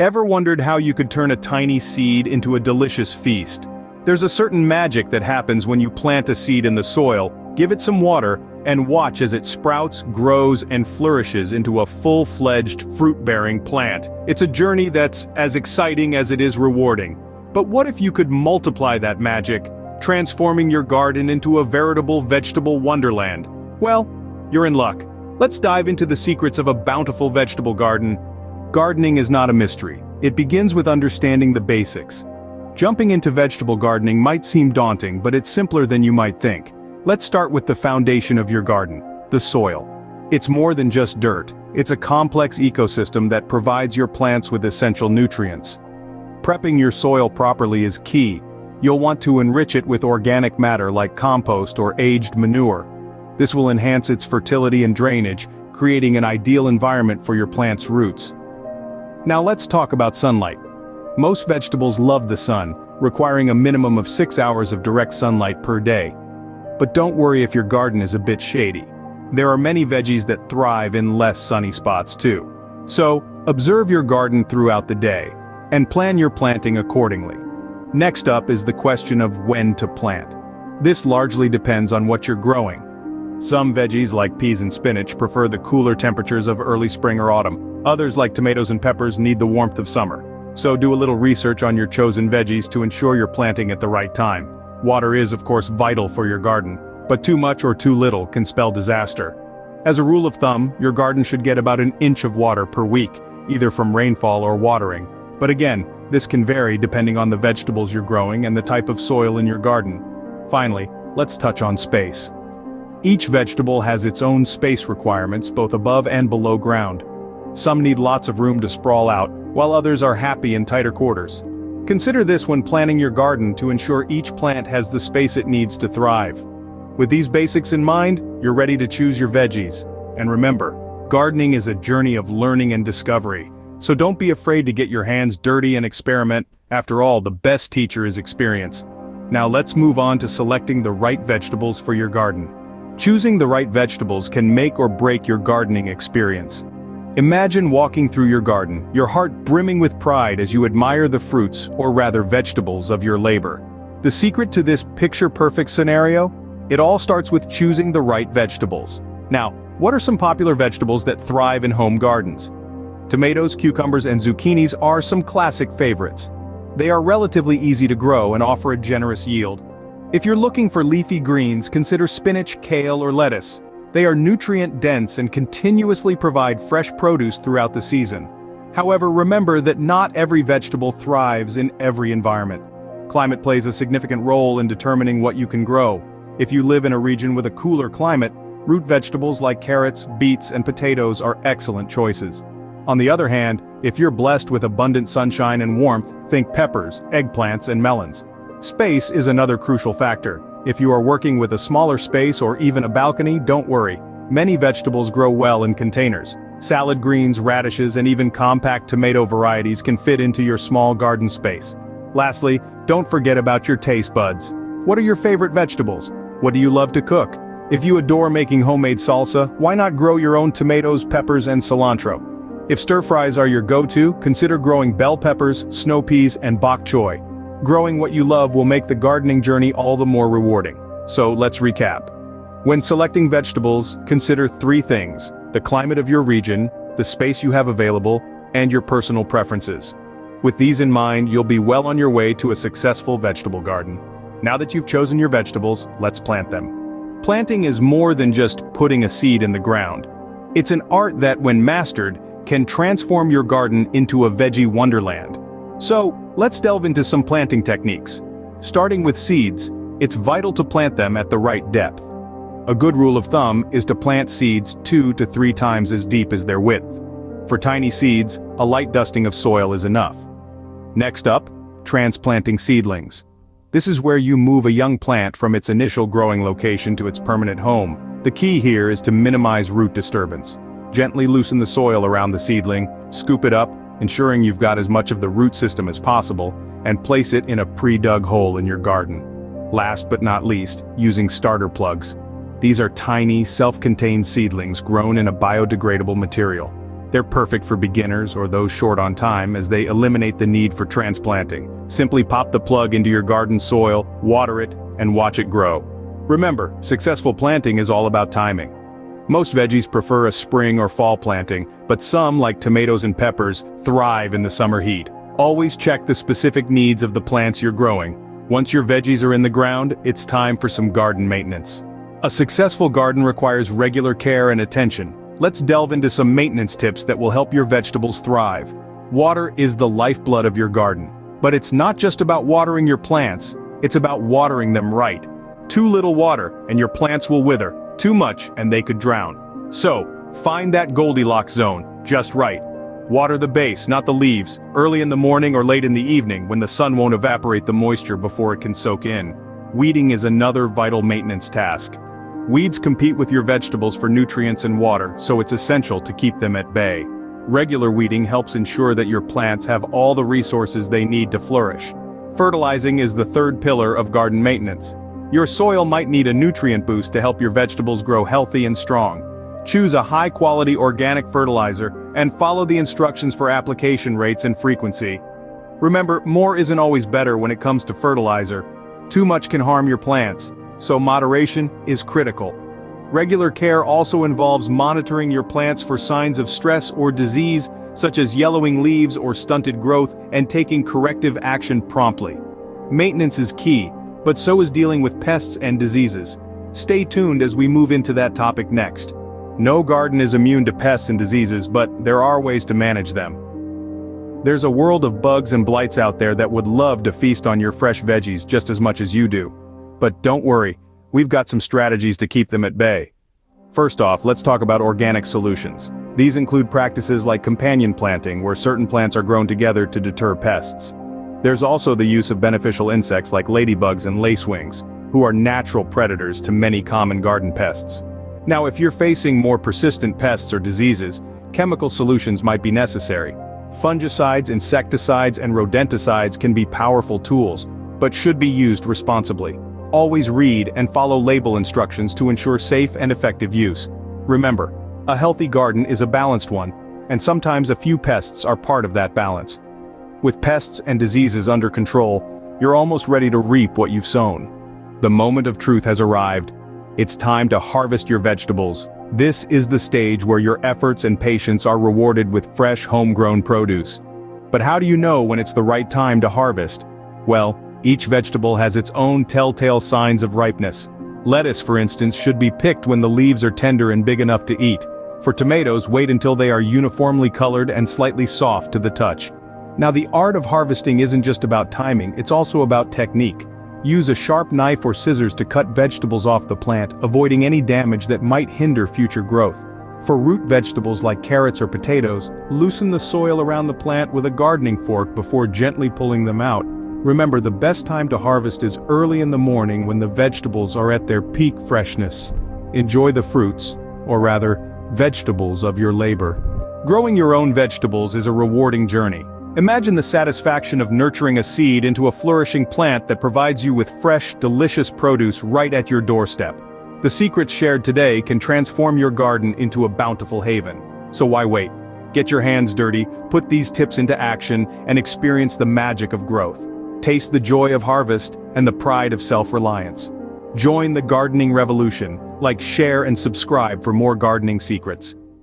Ever wondered how you could turn a tiny seed into a delicious feast? There's a certain magic that happens when you plant a seed in the soil, give it some water, and watch as it sprouts, grows, and flourishes into a full-fledged, fruit-bearing plant. It's a journey that's as exciting as it is rewarding. But what if you could multiply that magic, transforming your garden into a veritable vegetable wonderland? Well, you're in luck. Let's dive into the secrets of a bountiful vegetable garden. Gardening is not a mystery. It begins with understanding the basics. Jumping into vegetable gardening might seem daunting, but it's simpler than you might think. Let's start with the foundation of your garden, the soil. It's more than just dirt. It's a complex ecosystem that provides your plants with essential nutrients. Prepping your soil properly is key. You'll want to enrich it with organic matter like compost or aged manure. This will enhance its fertility and drainage, creating an ideal environment for your plant's roots. Now let's talk about sunlight. Most vegetables love the sun, requiring a minimum of 6 hours of direct sunlight per day. But don't worry if your garden is a bit shady. There are many veggies that thrive in less sunny spots too. So, observe your garden throughout the day, and plan your planting accordingly. Next up is the question of when to plant. This largely depends on what you're growing. Some veggies like peas and spinach prefer the cooler temperatures of early spring or autumn. Others like tomatoes and peppers need the warmth of summer. So do a little research on your chosen veggies to ensure you're planting at the right time. Water is of course vital for your garden, but too much or too little can spell disaster. As a rule of thumb, your garden should get about an inch of water per week, either from rainfall or watering. But again, this can vary depending on the vegetables you're growing and the type of soil in your garden. Finally, let's touch on space. Each vegetable has its own space requirements both above and below ground. Some need lots of room to sprawl out, while others are happy in tighter quarters. Consider this when planning your garden to ensure each plant has the space it needs to thrive. With these basics in mind, you're ready to choose your veggies. And remember, gardening is a journey of learning and discovery. So don't be afraid to get your hands dirty and experiment. After all, the best teacher is experience. Now let's move on to selecting the right vegetables for your garden. Choosing the right vegetables can make or break your gardening experience. Imagine walking through your garden, your heart brimming with pride as you admire the fruits, or rather vegetables, of your labor. The secret to this picture-perfect scenario? It all starts with choosing the right vegetables. Now, what are some popular vegetables that thrive in home gardens? Tomatoes, cucumbers, and zucchinis are some classic favorites. They are relatively easy to grow and offer a generous yield. If you're looking for leafy greens, consider spinach, kale, or lettuce. They are nutrient-dense and continuously provide fresh produce throughout the season. However, remember that not every vegetable thrives in every environment. Climate plays a significant role in determining what you can grow. If you live in a region with a cooler climate, root vegetables like carrots, beets, and potatoes are excellent choices. On the other hand, if you're blessed with abundant sunshine and warmth, think peppers, eggplants, and melons. Space is another crucial factor. If you are working with a smaller space or even a balcony, don't worry. Many vegetables grow well in containers. Salad greens, radishes, and even compact tomato varieties can fit into your small garden space. Lastly, don't forget about your taste buds. What are your favorite vegetables? What do you love to cook? If you adore making homemade salsa, why not grow your own tomatoes, peppers, and cilantro? If stir-fries are your go-to, consider growing bell peppers, snow peas, and bok choy. Growing what you love will make the gardening journey all the more rewarding. So let's recap. When selecting vegetables, consider 3 things: the climate of your region, the space you have available, and your personal preferences. With these in mind, you'll be well on your way to a successful vegetable garden. Now that you've chosen your vegetables, let's plant them. Planting is more than just putting a seed in the ground. It's an art that, when mastered, can transform your garden into a veggie wonderland. So, let's delve into some planting techniques. Starting with seeds, it's vital to plant them at the right depth. A good rule of thumb is to plant seeds 2 to 3 times as deep as their width. For tiny seeds, a light dusting of soil is enough. Next up, transplanting seedlings. This is where you move a young plant from its initial growing location to its permanent home. The key here is to minimize root disturbance. Gently loosen the soil around the seedling, scoop it up, ensuring you've got as much of the root system as possible, and place it in a pre-dug hole in your garden. Last but not least, using starter plugs. These are tiny, self-contained seedlings grown in a biodegradable material. They're perfect for beginners or those short on time as they eliminate the need for transplanting. Simply pop the plug into your garden soil, water it, and watch it grow. Remember, successful planting is all about timing. Most veggies prefer a spring or fall planting, but some, like tomatoes and peppers, thrive in the summer heat. Always check the specific needs of the plants you're growing. Once your veggies are in the ground, it's time for some garden maintenance. A successful garden requires regular care and attention. Let's delve into some maintenance tips that will help your vegetables thrive. Water is the lifeblood of your garden. But it's not just about watering your plants, it's about watering them right. Too little water, and your plants will wither. Too much, and they could drown. So, find that Goldilocks zone, just right. Water the base, not the leaves, early in the morning or late in the evening when the sun won't evaporate the moisture before it can soak in. Weeding is another vital maintenance task. Weeds compete with your vegetables for nutrients and water, so it's essential to keep them at bay. Regular weeding helps ensure that your plants have all the resources they need to flourish. Fertilizing is the third pillar of garden maintenance. Your soil might need a nutrient boost to help your vegetables grow healthy and strong. Choose a high-quality organic fertilizer and follow the instructions for application rates and frequency. Remember, more isn't always better when it comes to fertilizer. Too much can harm your plants, so moderation is critical. Regular care also involves monitoring your plants for signs of stress or disease, such as yellowing leaves or stunted growth, and taking corrective action promptly. Maintenance is key, but so is dealing with pests and diseases. Stay tuned as we move into that topic next. No garden is immune to pests and diseases, but there are ways to manage them. There's a world of bugs and blights out there that would love to feast on your fresh veggies just as much as you do. But don't worry, we've got some strategies to keep them at bay. First off, let's talk about organic solutions. These include practices like companion planting, where certain plants are grown together to deter pests. There's also the use of beneficial insects like ladybugs and lacewings, who are natural predators to many common garden pests. Now, if you're facing more persistent pests or diseases, chemical solutions might be necessary. Fungicides, insecticides, and rodenticides can be powerful tools, but should be used responsibly. Always read and follow label instructions to ensure safe and effective use. Remember, a healthy garden is a balanced one, and sometimes a few pests are part of that balance. With pests and diseases under control, you're almost ready to reap what you've sown. The moment of truth has arrived. It's time to harvest your vegetables. This is the stage where your efforts and patience are rewarded with fresh, homegrown produce. But how do you know when it's the right time to harvest? Well, each vegetable has its own telltale signs of ripeness. Lettuce, for instance, should be picked when the leaves are tender and big enough to eat. For tomatoes, wait until they are uniformly colored and slightly soft to the touch. Now, the art of harvesting isn't just about timing, it's also about technique. Use a sharp knife or scissors to cut vegetables off the plant, avoiding any damage that might hinder future growth. For root vegetables like carrots or potatoes, loosen the soil around the plant with a gardening fork before gently pulling them out. Remember, the best time to harvest is early in the morning when the vegetables are at their peak freshness. Enjoy the fruits, or rather, vegetables of your labor. Growing your own vegetables is a rewarding journey. Imagine the satisfaction of nurturing a seed into a flourishing plant that provides you with fresh, delicious produce right at your doorstep. The secrets shared today can transform your garden into a bountiful haven. So why wait? Get your hands dirty, put these tips into action, and experience the magic of growth. Taste the joy of harvest and the pride of self-reliance. Join the gardening revolution. Like, share, and subscribe for more gardening secrets.